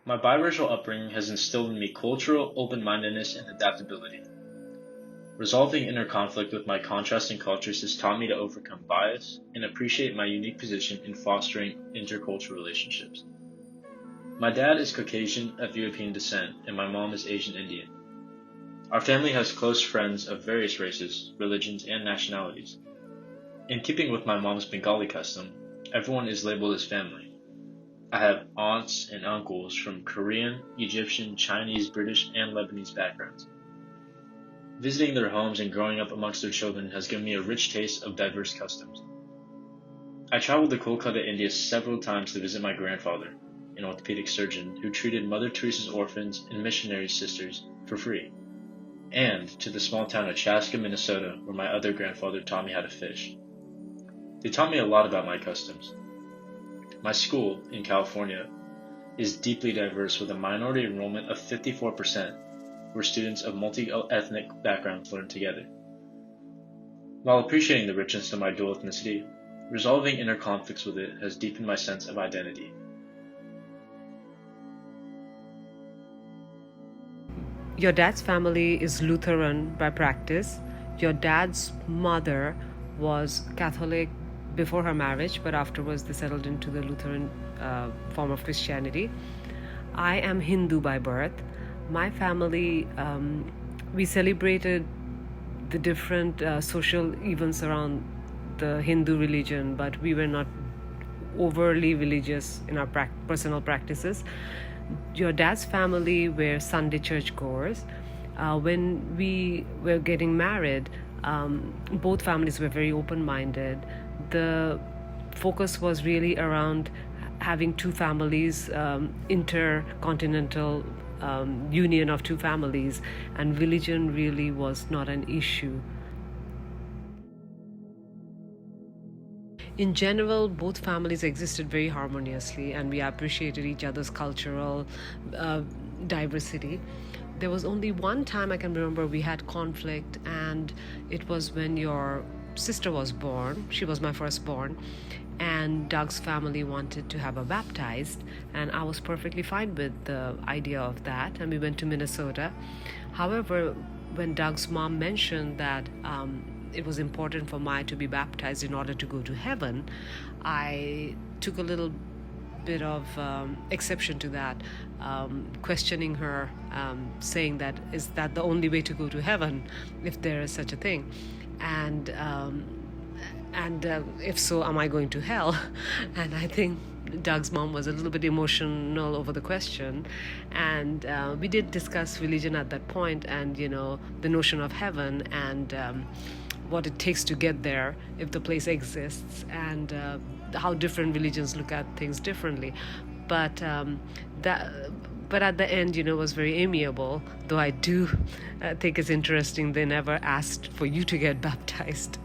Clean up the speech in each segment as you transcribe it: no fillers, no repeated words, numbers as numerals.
My biracial upbringing has instilled in me cultural open-mindedness and adaptability. Resolving inner conflict with my contrasting cultures has taught me to overcome bias and appreciate my unique position in fostering intercultural relationships. My dad is Caucasian of European descent, and my mom is Asian Indian. Our family has close friends of various races, religions, and nationalities. In keeping with my mom's Bengali custom, everyone is labeled as family. I have aunts and uncles from Korean, Egyptian, Chinese, British, and Lebanese backgrounds. Visiting their homes and growing up amongst their children has given me a rich taste of diverse customs. I traveled to Kolkata, India several times to visit my grandfather, an orthopedic surgeon who treated Mother Teresa's orphans and missionary sisters for free, and to the small town of Chaska, Minnesota, where my other grandfather taught me how to fish. They taught me a lot about my customs. My school, in California, is deeply diverse with a minority enrollment of 54%, where students of multi-ethnic backgrounds learn together. While appreciating the richness of my dual ethnicity, resolving inner conflicts with it has deepened my sense of identity. Your dad's family is Lutheran by practice. Your dad's mother was Catholic before her marriage, but afterwards they settled into the Lutheran form of Christianity. I am Hindu by birth. My family, we celebrated the different social events around the Hindu religion, but we were not overly religious in our personal practices. Your dad's family were Sunday church goers. When we were getting married, both families were very open-minded. The focus was really around having two families, intercontinental union of two families, and religion really was not an issue. In general, both families existed very harmoniously, and we appreciated each other's cultural diversity. There was only one time I can remember we had conflict, and it was when your sister was born. She was my firstborn, and Doug's family wanted to have her baptized, and I was perfectly fine with the idea of that, and we went to Minnesota. However, when Doug's mom mentioned that it was important for Mai to be baptized in order to go to heaven, I took a little bit of exception to that, questioning her, saying that, is that the only way to go to heaven, if there is such a thing? And if so, am I going to hell? And I think Doug's mom was a little bit emotional over the question, and we did discuss religion at that point, and the notion of heaven, and what it takes to get there, if the place exists, and how different religions look at things differently. But at the end, it was very amiable, though I do think it's interesting they never asked for you to get baptized.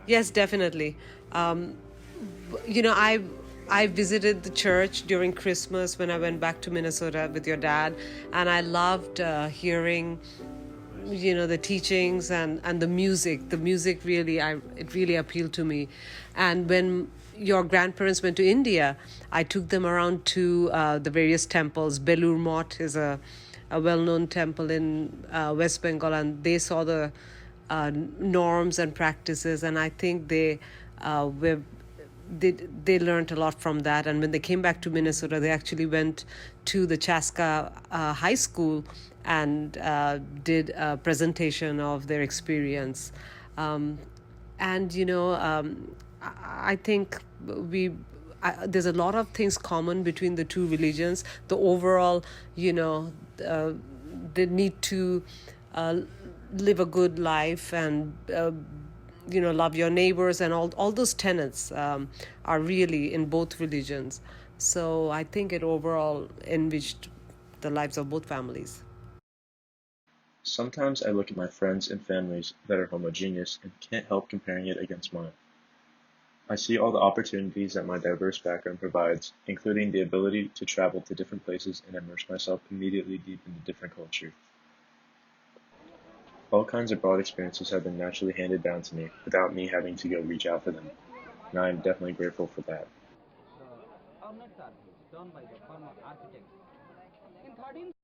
Yes, definitely. I visited the church during Christmas when I went back to Minnesota with your dad, and I loved hearing, the teachings and the music. The music it really appealed to me. And when your grandparents went to India, I took them around to the various temples. Belur Math is a well-known temple in West Bengal, and they saw the norms and practices, and I think they learned a lot from that. And when they came back to Minnesota, they actually went to the Chaska High School and did a presentation of their experience. I think there's a lot of things common between the two religions. The overall, the need to live a good life, and love your neighbors, and all those tenets are really in both religions. So I think it overall enriched the lives of both families. Sometimes I look at my friends and families that are homogeneous and can't help comparing it against mine. I see all the opportunities that my diverse background provides, including the ability to travel to different places and immerse myself immediately deep into different culture. All kinds of broad experiences have been naturally handed down to me without me having to go reach out for them. and I am definitely grateful for that. The ornate surveys done by the former architects in 13th